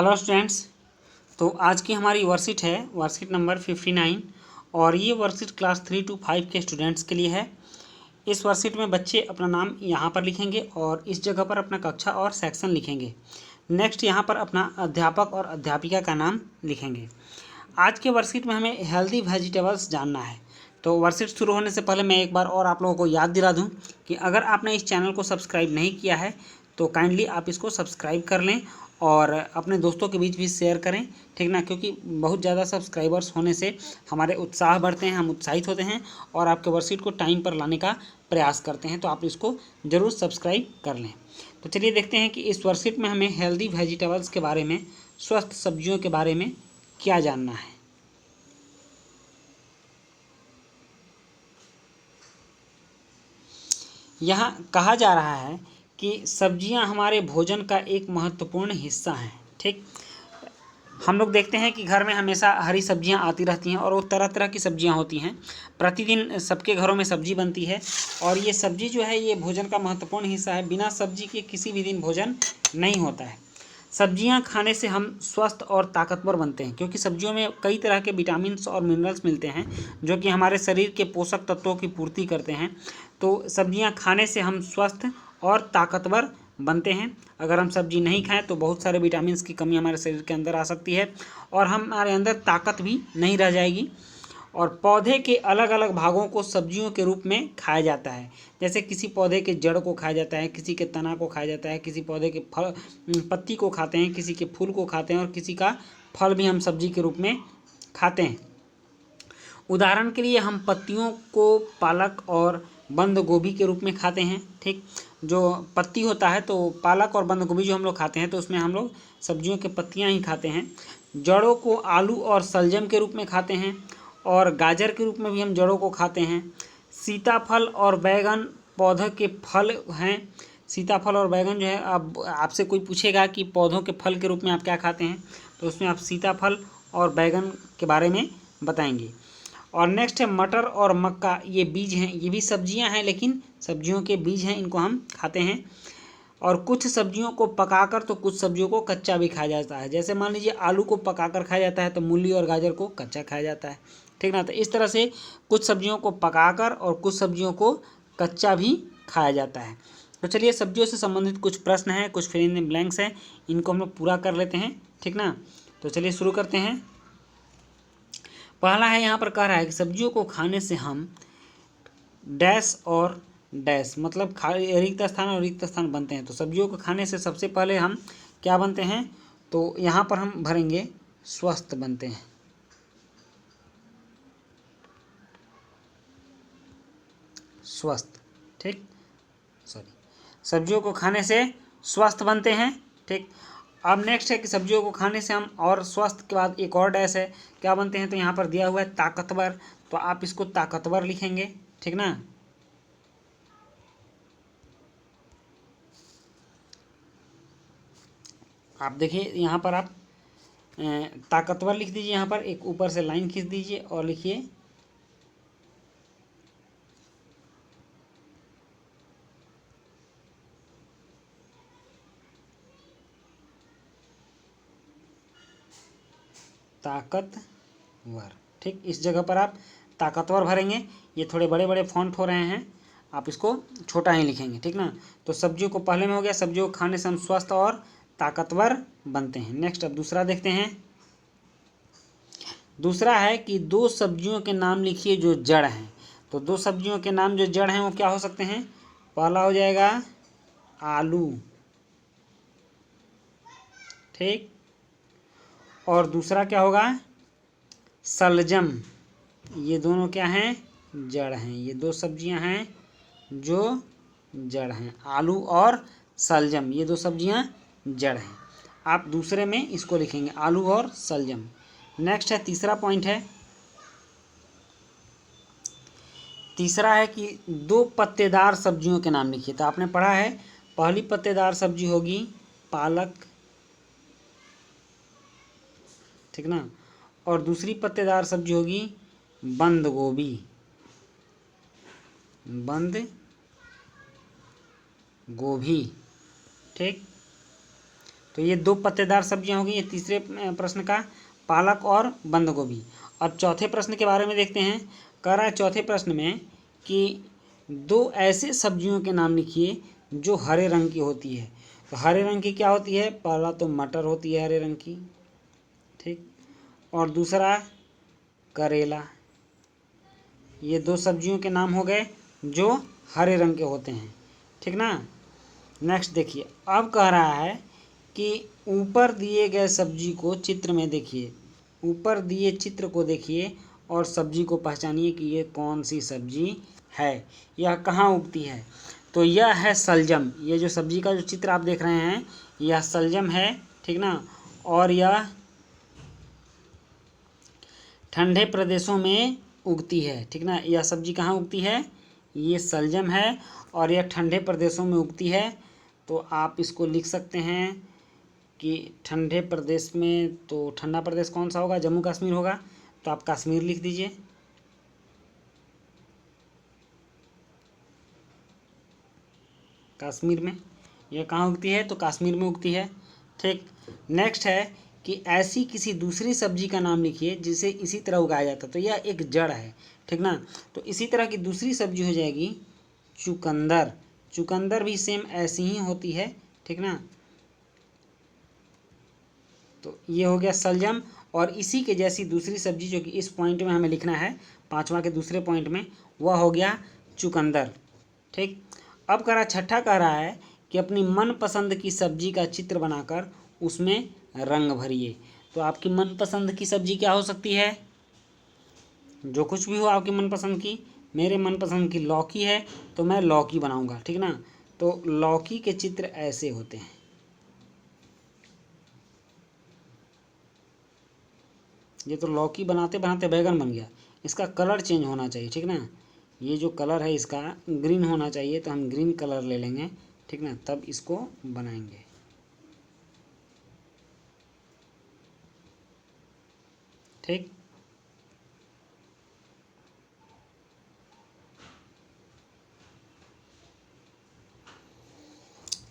Hello students. तो आज की हमारी वर्कशीट है वर्कशीट नंबर 59 और ये वर्कशीट क्लास 3 to 5 के स्टूडेंट्स के लिए है। इस वर्कशीट में बच्चे अपना नाम यहाँ पर लिखेंगे और इस जगह पर अपना कक्षा और सेक्शन लिखेंगे। नेक्स्ट यहाँ पर अपना अध्यापक और अध्यापिका का नाम लिखेंगे। आज के वर्कशीट में हमें हेल्दी वेजिटेबल्स जानना है। तो वर्कशीट शुरू होने से पहले मैं एक बार और आप लोगों को याद दिला दूं कि अगर आपने इस चैनल को सब्सक्राइब नहीं किया है तो काइंडली आप इसको सब्सक्राइब कर लें और अपने दोस्तों के बीच भी शेयर करें, ठीक ना, क्योंकि बहुत ज़्यादा सब्सक्राइबर्स होने से हमारे उत्साह बढ़ते हैं, हम उत्साहित होते हैं और आपके वर्कशीट को टाइम पर लाने का प्रयास करते हैं। तो आप इसको ज़रूर सब्सक्राइब कर लें। तो चलिए देखते हैं कि इस वर्कशीट में हमें हेल्दी वेजिटेबल्स के बारे में, स्वस्थ सब्जियों के बारे में क्या जानना है। यहाँ कहा जा रहा है कि सब्जियां हमारे भोजन का एक महत्वपूर्ण हिस्सा हैं। ठीक, हम लोग देखते हैं कि घर में हमेशा हरी सब्जियां आती रहती हैं और वो तरह तरह की सब्जियां होती हैं। प्रतिदिन सबके घरों में सब्जी बनती है और ये सब्जी जो है ये भोजन का महत्वपूर्ण हिस्सा है। बिना सब्जी के किसी भी दिन भोजन नहीं होता है। सब्जियां खाने से हम स्वस्थ और ताकतवर बनते हैं क्योंकि सब्जियों में कई तरह के विटामिन्स और मिनरल्स मिलते हैं जो कि हमारे शरीर के पोषक तत्वों की पूर्ति करते हैं। तो सब्जियां खाने से हम स्वस्थ और ताकतवर बनते हैं। अगर हम सब्जी नहीं खाएं तो बहुत सारे विटामिन्स की कमी हमारे शरीर के अंदर आ सकती है और हमारे अंदर ताकत भी नहीं रह जाएगी। और पौधे के अलग अलग भागों को सब्जियों के रूप में खाया जाता है। जैसे किसी पौधे के जड़ को खाया जाता है, किसी के तना को खाया जाता है, किसी पौधे के फल पत्ती को खाते हैं, किसी के फूल को खाते हैं और किसी का फल भी हम सब्जी के रूप में खाते हैं। उदाहरण के लिए हम पत्तियों को पालक और बंद गोभी के रूप में खाते हैं। ठीक, जो पत्ती होता है तो पालक और बंद गोभी जो हम लोग खाते हैं तो उसमें हम लोग सब्जियों के पत्तियां ही खाते हैं। जड़ों को आलू और सलजम के रूप में खाते हैं और गाजर के रूप में भी हम जड़ों को खाते हैं। सीताफल और बैगन पौधों के फल हैं। सीताफल और बैगन जो है, अब आपसे कोई पूछेगा कि पौधों के फल के रूप में आप क्या खाते हैं तो उसमें आप सीताफल और बैगन के बारे में बताएंगे। और नेक्स्ट है मटर और मक्का, ये बीज हैं, ये भी सब्जियां हैं लेकिन सब्जियों के बीज हैं, इनको हम खाते हैं। और कुछ सब्जियों को पकाकर तो कुछ सब्जियों को कच्चा भी खाया जाता है। जैसे मान लीजिए आलू को पकाकर खाया जाता है तो मूली और गाजर को कच्चा खाया जाता है, ठीक ना। तो इस तरह से कुछ सब्जियों को पकाकर और कुछ सब्जियों को कच्चा भी खाया जाता है। तो चलिए सब्जियों से संबंधित कुछ प्रश्न हैं, कुछ फिल इन द ब्लैंक्स हैं, इनको हम लोग पूरा कर लेते हैं, ठीक ना। तो चलिए शुरू करते हैं। पहला है, यहाँ पर कह रहा है कि सब्जियों को खाने से हम डैश और डैश, मतलब रिक्त स्थान और रिक्त स्थान बनते हैं। तो सब्जियों को खाने से सबसे पहले हम क्या बनते हैं, तो यहाँ पर हम भरेंगे स्वस्थ बनते हैं। स्वस्थ, ठीक, सॉरी, सब्जियों को खाने से स्वस्थ बनते हैं। ठीक, अब नेक्स्ट है कि सब्जियों को खाने से हम, और स्वस्थ के बाद एक और डैश है, क्या बनते हैं, तो यहाँ पर दिया हुआ है ताकतवर, तो आप इसको ताकतवर लिखेंगे, ठीक ना। आप देखिए यहाँ पर आप ताकतवर लिख दीजिए, यहाँ पर एक ऊपर से लाइन खींच दीजिए और लिखिए ताकतवर। ठीक, इस जगह पर आप ताकतवर भरेंगे। ये थोड़े बड़े बड़े फॉन्ट हो रहे हैं, आप इसको छोटा ही लिखेंगे, ठीक ना। तो सब्जियों को पहले में हो गया, सब्जियों को खाने से हम स्वस्थ और ताकतवर बनते हैं। नेक्स्ट अब दूसरा देखते हैं। दूसरा है कि दो सब्जियों के नाम लिखिए जो जड़ हैं। तो दो सब्जियों के नाम जो जड़ हैं वो क्या हो सकते हैं, पहला हो जाएगा आलू, ठीक, और दूसरा क्या होगा, सलजम। ये दोनों क्या हैं, जड़ हैं। ये दो सब्जियां हैं जो जड़ हैं, आलू और सलजम, ये दो सब्जियां जड़ हैं। आप दूसरे में इसको लिखेंगे आलू और सलजम। नेक्स्ट है, तीसरा पॉइंट है, तीसरा है कि दो पत्तेदार सब्जियों के नाम लिखिए। तो आपने पढ़ा है पहली पत्तेदार सब्जी होगी पालक, ठीक ना, और दूसरी पत्तेदार सब्जी होगी बंद गोभी, बंद गोभी, ठीक। तो ये 2 पत्तेदार सब्जियां होगी। ये तीसरे प्रश्न का पालक और बंद गोभी। अब चौथे प्रश्न के बारे में देखते हैं। कह रहा है चौथे प्रश्न में कि 2 ऐसे सब्जियों के नाम लिखिए जो हरे रंग की होती है। तो हरे रंग की क्या होती है? पहला तो मटर होती है हरे रंग की, ठीक, और दूसरा करेला। ये 2 सब्जियों के नाम हो गए जो हरे रंग के होते हैं, ठीक ना। नेक्स्ट देखिए, अब कह रहा है कि ऊपर दिए गए सब्जी को चित्र में देखिए, ऊपर दिए चित्र को देखिए और सब्जी को पहचानिए कि ये कौन सी सब्जी है, यह कहाँ उगती है। तो यह है सलजम। ये जो सब्जी का जो चित्र आप देख रहे हैं यह सलजम है, ठीक ना। और यह ठंडे प्रदेशों में उगती है, ठीक ना। यह सब्जी कहाँ उगती है? ये सलजम है और यह ठंडे प्रदेशों में उगती है। तो आप इसको लिख सकते हैं कि ठंडे प्रदेश में, तो ठंडा प्रदेश कौन सा होगा? जम्मू कश्मीर होगा। तो आप कश्मीर लिख दीजिए। कश्मीर में यह कहाँ उगती है? तो कश्मीर में उगती है, ठीक। नेक्स्ट है कि ऐसी किसी दूसरी सब्जी का नाम लिखिए जिसे इसी तरह उगाया जाता है। तो यह एक जड़ है, ठीक ना। तो इसी तरह की दूसरी सब्जी हो जाएगी चुकंदर। चुकंदर भी सेम ऐसी ही होती है, ठीक ना। तो ये हो गया सलजम। और इसी के जैसी दूसरी सब्जी जो कि इस पॉइंट में हमें लिखना है, 5वां के दूसरे पॉइंट में, वह हो गया चुकंदर, ठीक। अब कह रहा छठा कह रहा है कि अपनी मनपसंद की सब्जी का चित्र बनाकर उसमें रंग भरिए। तो आपकी मनपसंद की सब्जी क्या हो सकती है? जो कुछ भी हो आपकी मनपसंद की। मेरे मनपसंद की लौकी है तो मैं लौकी बनाऊंगा, ठीक ना। तो लौकी के चित्र ऐसे होते हैं। ये तो लौकी बनाते बनाते बैगन बन गया। इसका कलर चेंज होना चाहिए, ठीक ना। ये जो कलर है इसका ग्रीन होना चाहिए, तो हम ग्रीन कलर ले लेंगे, ठीक ना, तब इसको बनाएंगे, ठीक।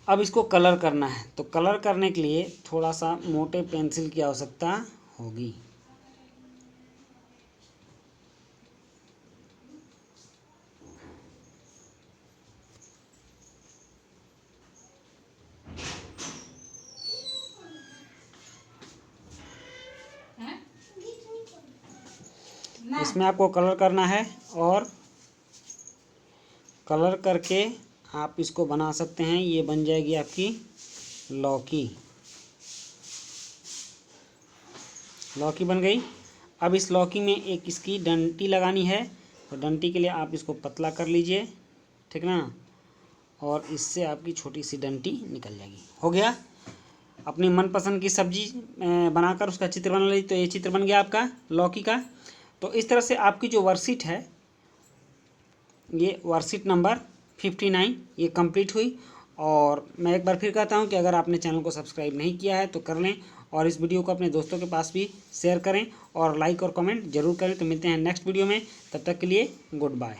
अब इसको कलर करना है। तो कलर करने के लिए थोड़ा सा मोटे पेंसिल की आवश्यकता होगी। इसमें आपको कलर करना है और कलर करके आप इसको बना सकते हैं। ये बन जाएगी आपकी लौकी। लौकी बन गई। अब इस लौकी में एक इसकी डंटी लगानी है। तो डंटी के लिए आप इसको पतला कर लीजिए, ठीक ना, और इससे आपकी छोटी सी डंटी निकल जाएगी। हो गया। अपनी मनपसंद की सब्जी बनाकर उसका चित्र बना लीजिए। तो ये चित्र बन गया आपका लौकी का। तो इस तरह से आपकी जो वर्कशीट है, ये वर्कशीट नंबर 59 ये कंप्लीट हुई। और मैं एक बार फिर कहता हूँ कि अगर आपने चैनल को सब्सक्राइब नहीं किया है तो कर लें, और इस वीडियो को अपने दोस्तों के पास भी शेयर करें और लाइक और कमेंट जरूर करें। तो मिलते हैं नेक्स्ट वीडियो में, तब तक के लिए गुड बाय।